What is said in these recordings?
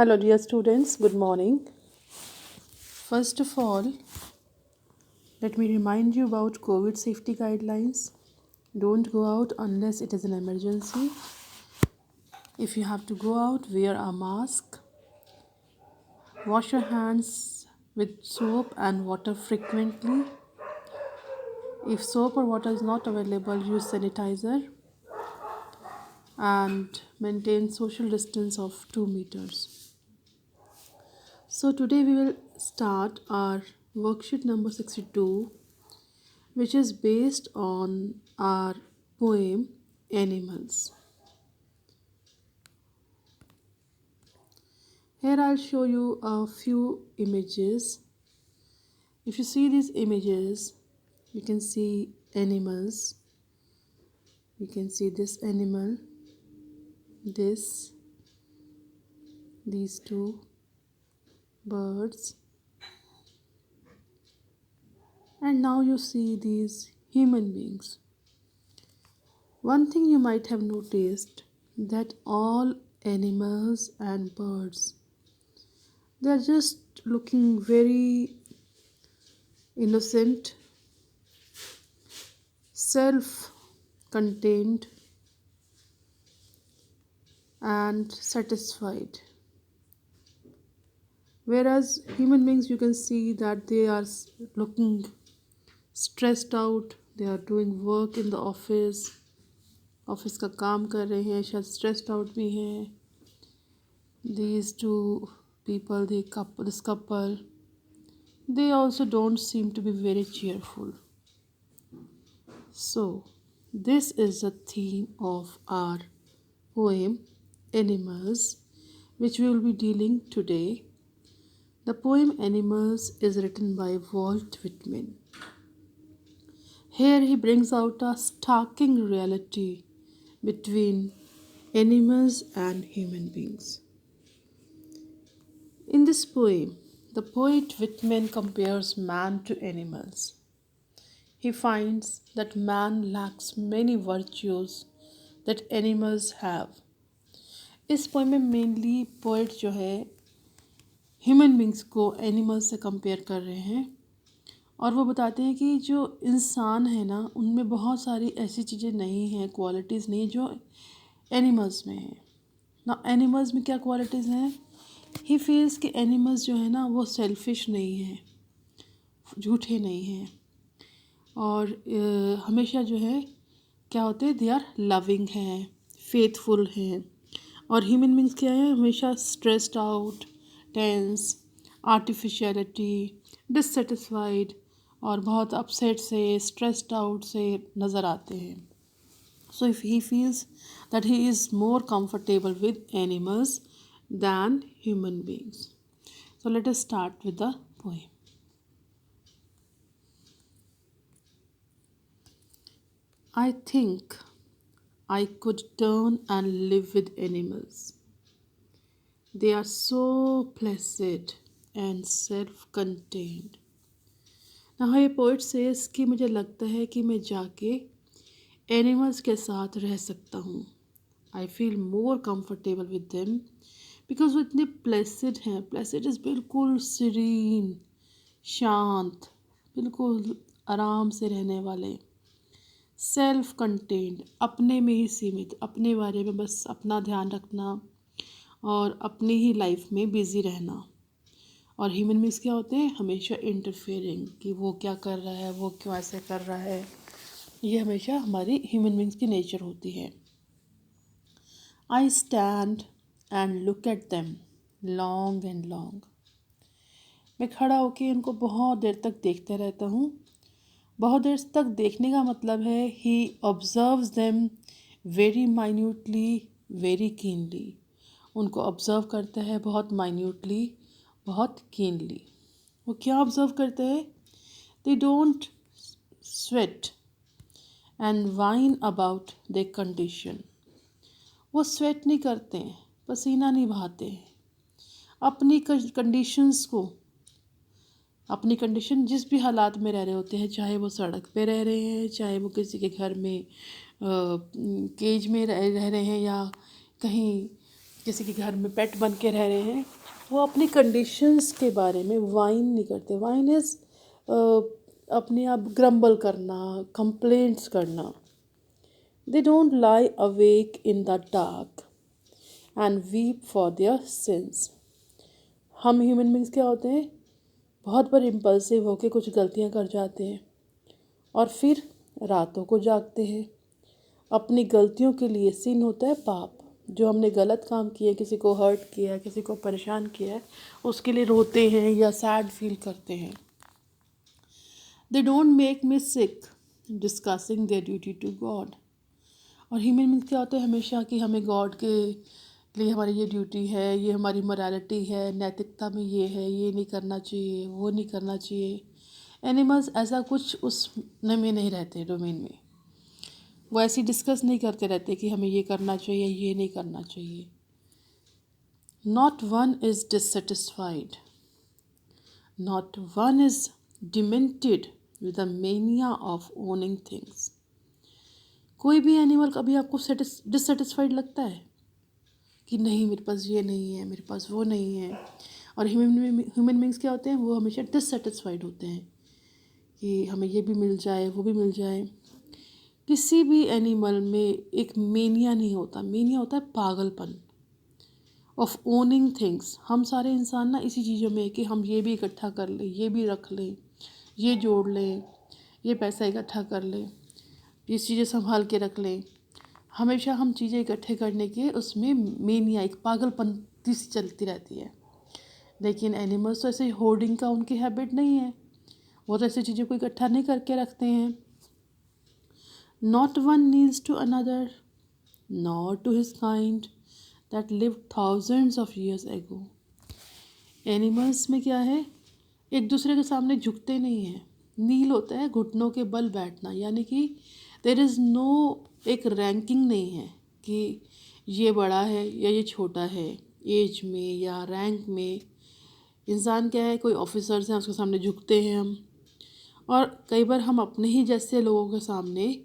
Hello, dear students. Good morning. First of all, let me remind you about COVID safety guidelines. Don't go out unless it is an emergency. If you have to go out, wear a mask. Wash your hands with soap and water frequently. If soap or water is not available, use sanitizer and maintain social distance of 2 meters. So today we will start our worksheet number 62, which is based on our poem Animals. Here I'll show you a few images. If you see these images, you can see animals. You can see this animal, these two birds, and now you see these human beings. One thing you might have noticed that all animals and birds, they are just looking very innocent, self contained, and satisfied. Whereas human beings, you can see that they are looking stressed out, they are doing work in the office का काम कर रहे हैं, शायद stressed out भी हैं. These two people, this couple, they also don't seem to be very cheerful. So, this is the theme of our poem Animals, which we will be dealing today. The poem Animals is written by Walt Whitman. Here he brings out a starking reality between animals and human beings. In this poem, the poet Whitman compares man to animals. He finds that man lacks many virtues that animals have. इस poem में mainly poet जो है human beings को animals से compare कर रहे हैं और वो बताते हैं कि जो इंसान है ना, उनमें बहुत सारी ऐसी चीज़ें नहीं हैं, क्वालिटीज़ नहीं जो एनिमल्स में हैं ना. एनिमल्स में क्या क्वालिटीज़ हैं? ही फील्स कि एनिमल्स जो है ना, वो सेल्फिश नहीं हैं, झूठे नहीं हैं, और हमेशा जो है क्या होते हैं, दे आर लविंग हैं, फेथफुल हैं. और ह्यूमन बींग्स क्या है, हमेशा stressed out, tense, artificiality, dissatisfied और बहुत अपसेट से, स्ट्रेस्ड आउट से नज़र आते हैं. So if he feels that he is more comfortable with animals than human beings. So let us start with the poem. I think I could turn and live with animals. They are so placid and self-contained. Now ये poet says कि मुझे लगता है कि मैं जाके animals के साथ रह सकता हूँ. I feel more comfortable with them because वो इतने प्लेसिड हैं. प्लेसिड इज़ बिल्कुल सीरीन, शांत, बिल्कुल आराम से रहने वाले. सेल्फ कंटेन्ड, अपने में ही सीमित, अपने बारे में बस अपना ध्यान रखना और अपनी ही लाइफ में बिज़ी रहना. और ह्यूमन बींग्स क्या होते हैं, हमेशा इंटरफेयरिंग कि वो क्या कर रहा है, वो क्यों ऐसे कर रहा है. ये हमेशा हमारी ह्यूमन बींग्स की नेचर होती है. I stand and look at them long and long. मैं खड़ा होके उनको बहुत देर तक देखते रहता हूँ. बहुत देर तक देखने का मतलब है he observes them very minutely, very keenly. उनको ऑब्ज़र्व करता है बहुत माइन्यूटली, बहुत कीनली. वो क्या ऑब्ज़र्व करते हैं? They don't sweat and whine about their condition. वो स्वेट नहीं करते हैं, पसीना नहीं बहाते हैं. अपनी कंडीशंस को, अपनी कंडीशन जिस भी हालात में रह रहे होते हैं, चाहे वो सड़क पे रह रहे हैं, चाहे वो किसी के घर में केज में रह रहे हैं, या कहीं किसी के घर में पेट बन के रह रहे हैं, वो अपनी कंडीशंस के बारे में वाइन नहीं करते। वाइन इज़ अपने आप ग्रम्बल करना, कंप्लेंट्स करना। They don't lie awake in the dark and weep for their since. हम ह्यूमन बींग्स क्या होते हैं, बहुत बार इम्पल्सिव होकर कुछ गलतियां कर जाते हैं और फिर रातों को जागते हैं। अपनी गलतियों के लिए सिन होता है पाप। जो हमने गलत काम किया, किसी को हर्ट किया है, किसी को परेशान किया है, उसके लिए रोते हैं या सैड फील करते हैं। They don't make me sick discussing their duty to God. और ह्यूमन बींग्स क्या होते हैं हमेशा कि हमें गॉड के लिए हमारी ये ड्यूटी है, ये हमारी मोरालिटी है, नैतिकता में ये है, ये नहीं करना चाहिए, वो नहीं करना चाहिए। एनिमल्स ऐसा कुछ उस में नहीं रहते, डोमेन में। वो ऐसी डिस्कस नहीं करते रहते कि हमें ये करना चाहिए, ये नहीं करना चाहिए। Not one is dissatisfied, not one is demented with the mania of owning things. कोई भी एनिमल कभी आपको डिससेटिस्फाइड लगता है कि नहीं मेरे पास ये नहीं है, मेरे पास वो नहीं है। और ह्यूमन बींग्स क्या होते हैं, वो हमेशा डिससेटिस्फाइड होते हैं कि हमें ये भी मिल जाए, वो भी मिल जाए। किसी भी एनिमल में एक मेनिया नहीं होता। मेनिया होता है पागलपन ऑफ ओनिंग थिंग्स। हम सारे इंसान ना इसी चीज़ों में कि हम ये भी इकट्ठा कर लें, ये भी रख लें, ये जोड़ लें, ये पैसा इकट्ठा कर लें, ये चीज़ें संभाल के रख लें। हमेशा हम चीज़ें इकट्ठे करने के उसमें मेनिया, एक पागलपन सी चलती रहती है। लेकिन एनिमल्स तो ऐसे होर्डिंग का उनकी हैबिट नहीं है। वो तो ऐसी चीज़ों को इकट्ठा नहीं करके रखते हैं। Not one kneels to another, nor to his kind that lived thousands of years ago. Animals में क्या है, एक दूसरे के सामने झुकते नहीं हैं। नील होता है घुटनों के बल बैठना, यानी कि देर इज़ नो एक रैंकिंग नहीं है कि ये बड़ा है या ये छोटा है एज में या रैंक में। इंसान क्या है, कोई ऑफिसर्स हैं उसके सामने झुकते हैं हम। और कई बार हम अपने ही जैसे लोगों के सामने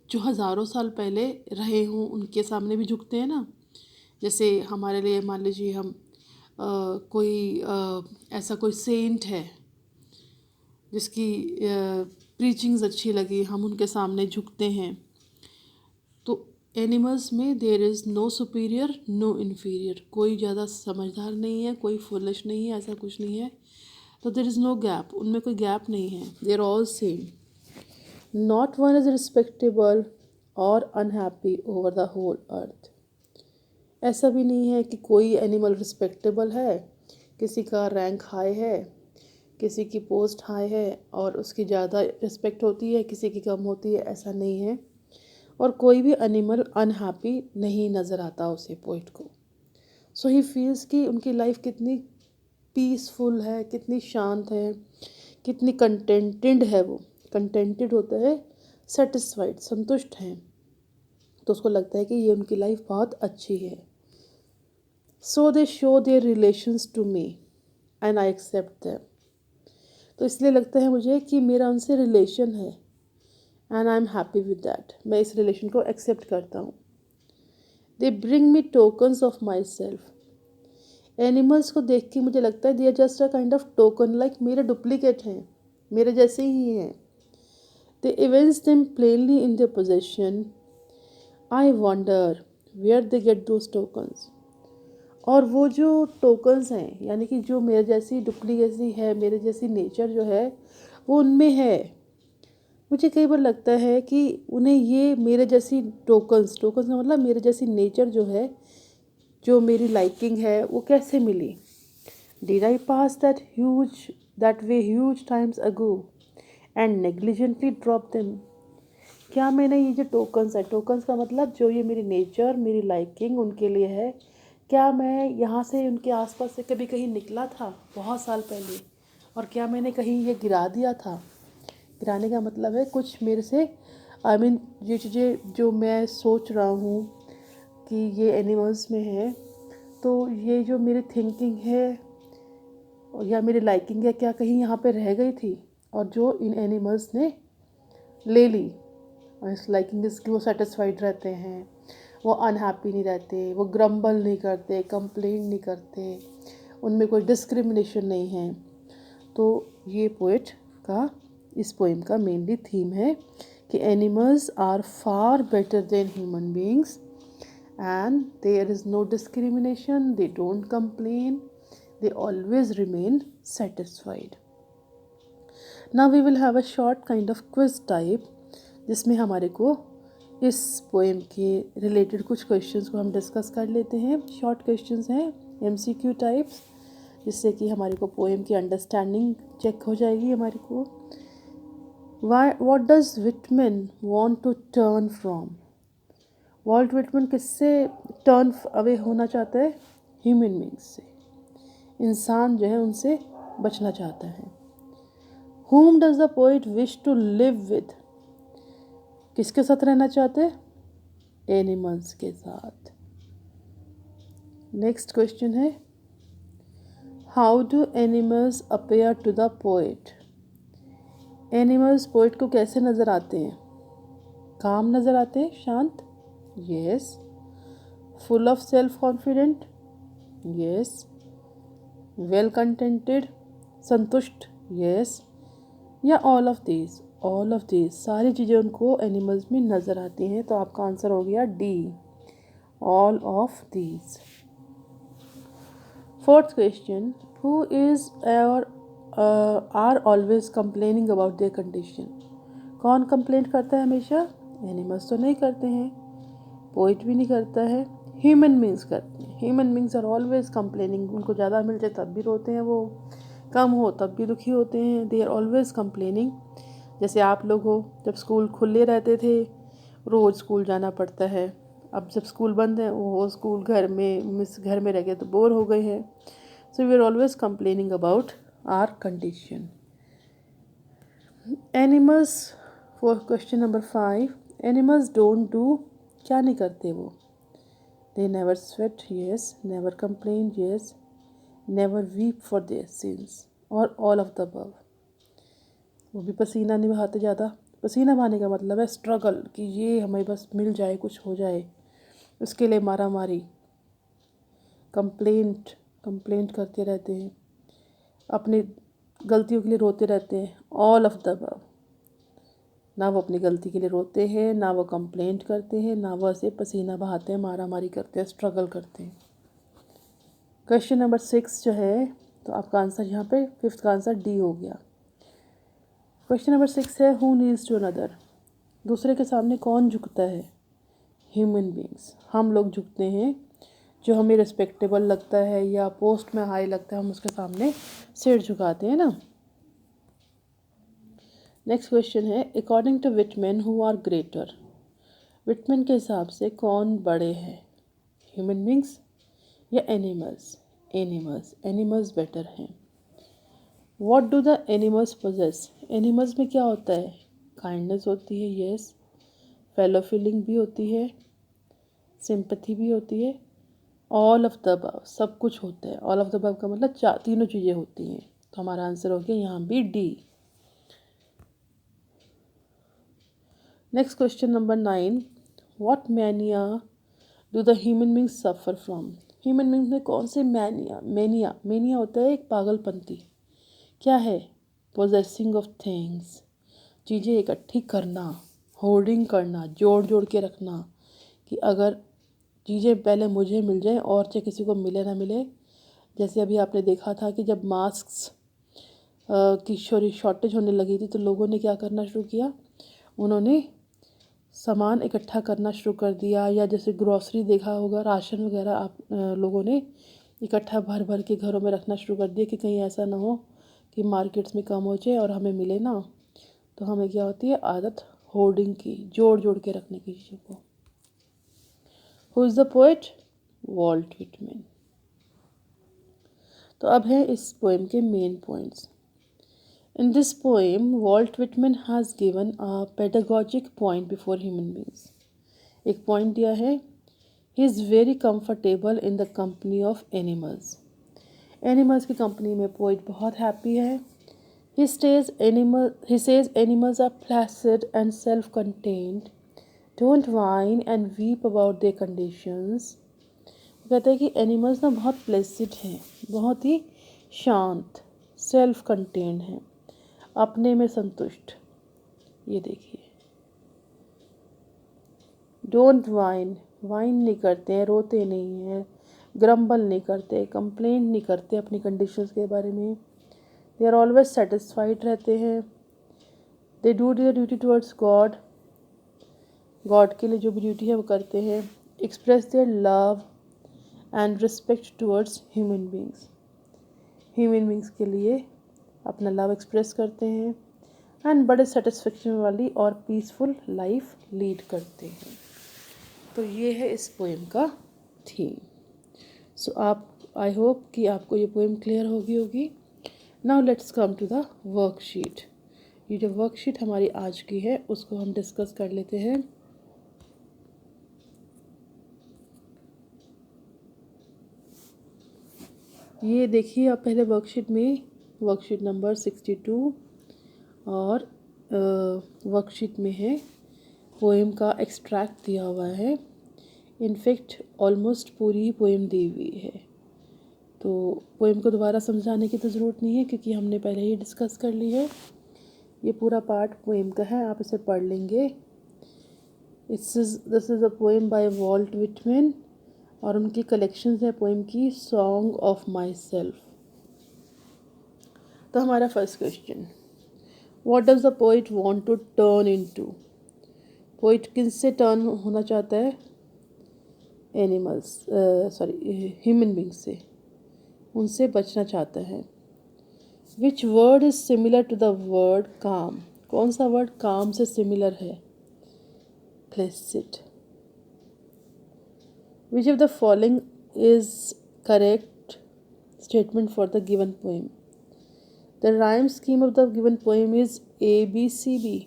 जो हज़ारों साल पहले रहे हों उनके सामने भी झुकते हैं ना। जैसे हमारे लिए मान लीजिए हम ऐसा कोई सेंट है जिसकी प्रीचिंग्स अच्छी लगी, हम उनके सामने झुकते हैं। तो एनिमल्स में there is no superior no inferior. कोई ज़्यादा समझदार नहीं है, कोई फुलिश नहीं है, ऐसा कुछ नहीं है। तो देयर इज़ नो गैप, उनमें कोई गैप नहीं है। They are all same. Not one is respectable or unhappy over the whole earth. ऐसा भी नहीं है कि कोई एनिमल रिस्पेक्टेबल है, किसी का रैंक हाई है, किसी की पोस्ट हाई है और उसकी ज़्यादा रिस्पेक्ट होती है, किसी की कम होती है, ऐसा नहीं है। और कोई भी एनिमल अनहैप्पी नहीं नज़र आता उसे पोइट को। सो ही फील्स कि उनकी लाइफ कितनी पीसफुल है, कितनी शांत है, कितनी कंटेंटेड है। वो कंटेंटेड होता है सेटिस्फाइड, संतुष्ट हैं। तो उसको लगता है कि ये उनकी लाइफ बहुत अच्छी है। So they show their relations to me and I accept them. तो इसलिए लगता है मुझे कि मेरा उनसे रिलेशन है and I am happy with that. मैं इस रिलेशन को एक्सेप्ट करता हूँ। They bring me tokens of myself. Animals को देख के मुझे लगता है they are just a kind of token, like मेरे डुप्लीकेट हैं, मेरे जैसे ही हैं। They evince them plainly in their possession. I wonder where they get those tokens. और वो जो टोकन्स हैं, यानी कि जो मेरे जैसी डुप्लीकेसी है, मेरे जैसी नेचर जो है वो उनमें है। मुझे कई बार लगता है कि उन्हें ये मेरे जैसी टोकन्स का मतलब मेरे जैसी नेचर जो है, जो मेरी लाइकिंग है, वो कैसे मिली। Did I pass that way huge times ago and negligently drop them? क्या मैंने ये जो टोकन्स है, टोकन्स का मतलब जो ये मेरी नेचर, मेरी लाइकिंग उनके लिए है, क्या मैं यहाँ से उनके आसपास से कभी कहीं निकला था बहुत साल पहले, और क्या मैंने कहीं ये गिरा दिया था। गिराने का मतलब है कुछ मेरे से ये चीज़ें जो मैं सोच रहा हूँ कि ये एनिमल्स में है, तो ये जो मेरी थिंकिंग है या मेरी लाइकिंग है, क्या कहीं यहाँ पे रह गई थी और जो इन एनिमल्स ने ले ली। और इस लाइकिंग इसकी वो सेटिस्फाइड रहते हैं, वो अनहैप्पी नहीं रहते, वो ग्रम्बल नहीं करते, कंप्लेन नहीं करते, उनमें कोई डिस्क्रिमिनेशन नहीं है। तो ये पोएट का, इस पोएम का मेनली थीम है कि animals are far better than human beings and there is no discrimination, they don't complain, they always remain satisfied. Now we will have a short kind of quiz type जिसमें हमारे को इस poem के related कुछ questions को हम discuss कर लेते हैं। शॉर्ट क्वेश्चंस हैं एमसीक्यू टाइप्स, जिससे कि हमारे को पोएम की अंडरस्टैंडिंग चेक हो जाएगी हमारे को। What does Whitman want to turn from? Walt Whitman किससे टर्न अवे होना चाहता है? ह्यूमन बींग्स से, इंसान जो है उनसे बचना चाहता है। whom does the poet wish to live with? किसके साथ रहना चाहते हैं? एनिमल्स के साथ। नेक्स्ट क्वेश्चन है how do animals appear to the poet? Animals poet को कैसे नज़र आते हैं? काम नज़र आते हैं, शांत, yes, full of self confident, yes, well contented, संतुष्ट, yes, या all of these? all of these सारी चीज़ें उनको एनिमल्स में नज़र आती हैं। तो आपका आंसर हो गया D, all of these। Fourth question, who is or are always complaining about their condition? कौन कंप्लेंट करता है हमेशा? एनिमल्स तो नहीं करते हैं, पोइट भी नहीं करता है, ह्यूमन बींग्स करते हैं। Human beings are always complaining, उनको ज़्यादा मिल जाए तब भी रोते हैं, वो कम हो तब भी दुखी होते हैं। They are always complaining. जैसे आप लोग हो, जब स्कूल खुले रहते थे रोज़ स्कूल जाना पड़ता है, अब जब स्कूल बंद है वो स्कूल घर में रह गए तो बोर हो गए हैं। So we are always complaining about our condition. Animals, for question number 5, animals don't do, क्या नहीं करते वो? They never sweat, yes, never complain, yes, never weep for their sins, और ऑल ऑफ द अबव। वो भी पसीना नहीं बहाते ज़्यादा। पसीना बहाने का मतलब है स्ट्रगल, कि ये हमें बस मिल जाए, कुछ हो जाए, उसके लिए मारा मारी, कंप्लेंट करते रहते हैं, अपनी गलतियों के लिए रोते रहते हैं। ऑल ऑफ द अबव, ना वो अपनी गलती के लिए रोते हैं, ना वो कंप्लेंट करते हैं, ना वो ऐसे पसीना बहाते हैं, मारा मारी करते हैं, स्ट्रगल करते हैं। क्वेश्चन नंबर 6 जो है, तो आपका आंसर यहाँ पे 5th का आंसर डी हो गया। क्वेश्चन नंबर 6 है हु नीड्स टू अनदर? दूसरे के सामने कौन झुकता है? ह्यूमन बींग्स, हम लोग झुकते हैं। जो हमें रिस्पेक्टेबल लगता है या पोस्ट में हाई लगता है, हम उसके सामने सिर झुकाते हैं ना। नेक्स्ट क्वेश्चन है according to Whitman who are greater? Whitman के हिसाब से कौन बड़े हैं? ह्यूमन बींग्स या एनिमल्स? एनिमल्स बेटर हैं। What do the animals possess? Animals में क्या होता है? काइंडनेस होती है, येस, फेलो फीलिंग भी होती है, सिंपैथी भी होती है, ऑल ऑफ द अबव, सब कुछ होता है। ऑल ऑफ द अबव का मतलब तीनों चीज़ें होती हैं। तो हमारा आंसर हो गया यहाँ भी D. Next question number 9, what mania do the human beings suffer from? Human beings में कौन से मैनिया होता है? एक पागलपंती। क्या है? पोजेसिंग ऑफ थिंग्स, चीज़ें इकट्ठी करना, होर्डिंग करना, जोड़ जोड़ के रखना, कि अगर चीज़ें पहले मुझे मिल जाए और चाहे किसी को मिले ना मिले। जैसे अभी आपने देखा था कि जब मास्क्स की शॉर्टेज होने लगी थी, तो लोगों ने क्या करना शुरू किया? उन्होंने सामान इकट्ठा करना शुरू कर दिया। या जैसे ग्रॉसरी देखा होगा, राशन वगैरह आप लोगों ने इकट्ठा भर भर के घरों में रखना शुरू कर दिया, कि कहीं ऐसा ना हो कि मार्केट्स में कम हो जाए और हमें मिले ना। तो हमें क्या होती है? आदत होर्डिंग की, जोड़ जोड़ के रखने की चीज़ों को। Who is the poet? Walt Whitman. तो अब है इस पोएम के main points. In this poem Walt Whitman has given a pedagogic point before human beings. एक पॉइंट दिया है, he is very comfortable in the company of animals. Animals की company में पोइट बहुत हैप्पी है। He says animals are placid and self-contained. Don't whine and weep about their conditions. वो कहते हैं कि एनिमल्स ना बहुत प्लेसिड हैं, बहुत ही शांत, सेल्फ कंटेन्ड हैं, अपने में संतुष्ट। ये देखिए, डोंट वाइन, वाइन नहीं करते हैं, रोते नहीं हैं, ग्रम्बल नहीं करते, कंप्लेंट नहीं करते अपनी कंडीशंस के बारे में। दे आर ऑलवेज सेटिस्फाइड रहते हैं। They do their duty towards God, God के लिए जो भी ड्यूटी है वो करते हैं। Express their love and respect towards human beings, human beings के लिए अपना लव एक्सप्रेस करते हैं। एंड बड़े सेटिस्फेक्शन वाली और पीसफुल लाइफ लीड करते हैं। तो ये है इस पोएम का थीम। सो आप, आई होप कि आपको ये पोएम क्लियर होगी। Now let's come to the worksheet. ये जो वर्कशीट हमारी आज की है उसको हम डिस्कस कर लेते हैं। ये देखिए आप पहले वर्कशीट में, वर्कशीट नंबर 62 और वर्कशीट में है पोएम का एक्सट्रैक्ट दिया हुआ है। इनफैक्ट ऑलमोस्ट पूरी ही पोएम दी हुई है, तो पोएम को दोबारा समझाने की तो ज़रूरत नहीं है क्योंकि हमने पहले ही डिस्कस कर ली है। ये पूरा पार्ट पोएम का है, आप इसे पढ़ लेंगे। This is a poem by Walt Whitman और उनकी कलेक्शंस है पोएम की सॉन्ग ऑफ माई सेल्फ। तो हमारा first question, what does the poet want to turn into? Poet किन से टर्न होना चाहता है? एनिमल्स, ह्यूमन बींग्स से, उनसे बचना चाहता है। Which word is similar to the word calm? कौन सा वर्ड काम से सिमिलर है? Placid. Which of the following is correct statement for the given poem? The rhyme scheme of the given poem is ABCB।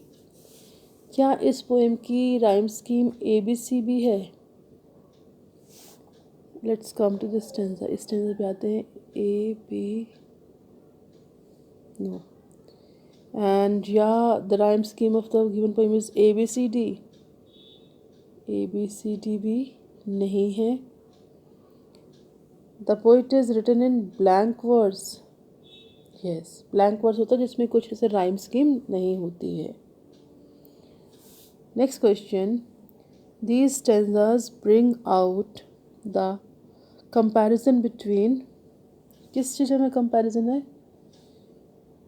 क्या इस poem की rhyme scheme ABCB है? Let's come to this stanza. इस stanza पे आते हैं AB, no, and या the rhyme scheme of the given poem is ABCD। ABCD भी नहीं है। The poet is written in blank verse. Yes, blank verse होता है जिसमें कुछ ऐसे राइम स्कीम नहीं होती है। Next question, these stanzas bring out the comparison between, किस चीज़ में कंपैरिजन है?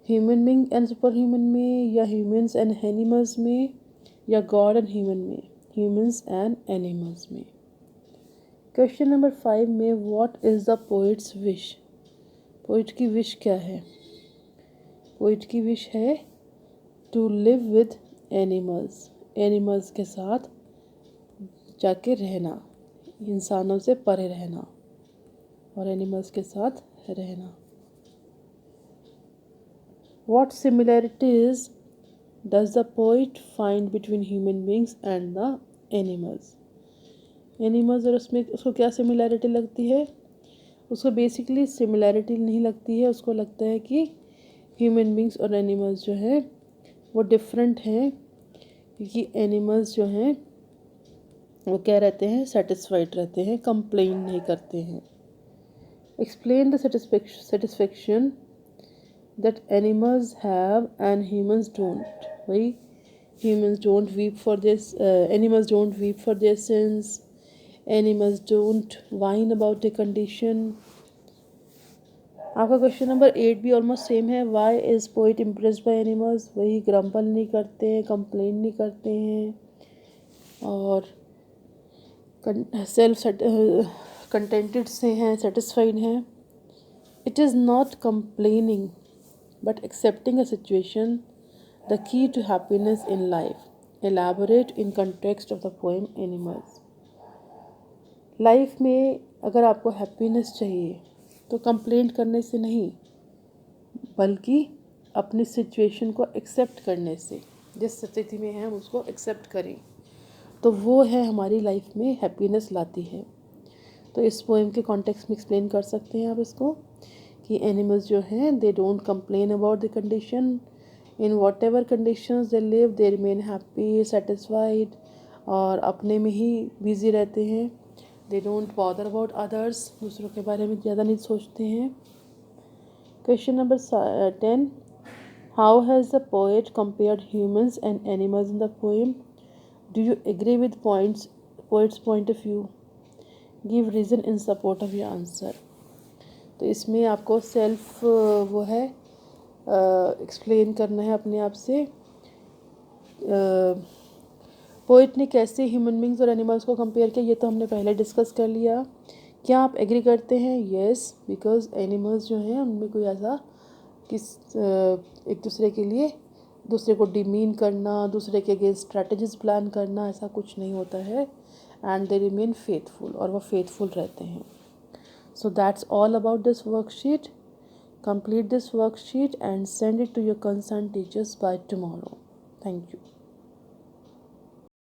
Human being and super human में, या ह्यूमंस एंड एनिमल्स में, या गॉड एंड ह्यूमन में, ह्यूमंस एंड एनिमल्स में। क्वेश्चन नंबर 5 में, what is the poet's wish? Poet की विश क्या है? पोइट की विश है to live with animals, animals के साथ जाके रहना, इंसानों से परे रहना और एनिमल्स के साथ रहना। What similarities does the poet find between human beings and the animals? Animals और उसमें उसको क्या सिमिलैरिटी लगती है? उसको बेसिकली सिमिलैरिटी नहीं लगती है, उसको लगता है कि ह्यूमन बींग्स और एनिमल्स जो हैं वो डिफरेंट हैं, क्योंकि एनिमल्स जो हैं वो क्या रहते हैं? सेटिस्फाइड रहते हैं, कंप्लेन नहीं करते हैं। Explain the satisfaction that animals have and humans don't. वही, humans don't weep for this, animals don't weep for their sins, animals don't whine about a condition. आपका क्वेश्चन नंबर 8 भी ऑलमोस्ट सेम है। why is poet impressed by animals? वही, ग्रम्पल नहीं करते हैं, complain नहीं करते हैं और सेल्फ कंटेंटेड से हैं, सेटिस्फाइड हैं। It is not complaining but accepting a situation, the key to happiness in life. Elaborate in context of the poem Animals. Life में अगर आपको हैप्पीनेस चाहिए तो कंप्लेंट करने से नहीं, बल्कि अपनी सिचुएशन को एक्सेप्ट करने से, जिस स्थिति में हैं हम उसको एक्सेप्ट करें, तो वो है हमारी लाइफ में हैप्पीनेस लाती है। तो इस पोएम के कॉन्टेक्स्ट में एक्सप्लेन कर सकते हैं आप इसको कि एनिमल्स जो हैं they don't complain about the condition, in whatever conditions they live they remain happy, satisfied और अपने में ही बिज़ी रहते हैं. They don't bother about others, दूसरों के बारे में ज़्यादा नहीं सोचते हैं. Question number 10. How has the poet compared humans and animals in the poem? Do you agree with poet's point of view? Give reason in support of your answer. तो इसमें आपको सेल्फ वो है एक्सप्लेन करना है अपने आप से. पोइट ने कैसे ह्यूमन बींग्स और एनिमल्स को कंपेयर किया, ये तो हमने पहले डिस्कस कर लिया. क्या आप एग्री करते हैं? येस, बिकॉज एनिमल्स जो हैं उनमें कोई ऐसा एक दूसरे के लिए दूसरे को डिमीन करना, दूसरे के अगेंस्ट स्ट्रैटेजीज प्लान करना, ऐसा कुछ नहीं होता है. एंड दे रिमेन फेथफुल, और वह फेथफुल रहते हैं. So that's all about this worksheet. Complete this worksheet and send it to your concerned teachers by tomorrow. Thank you.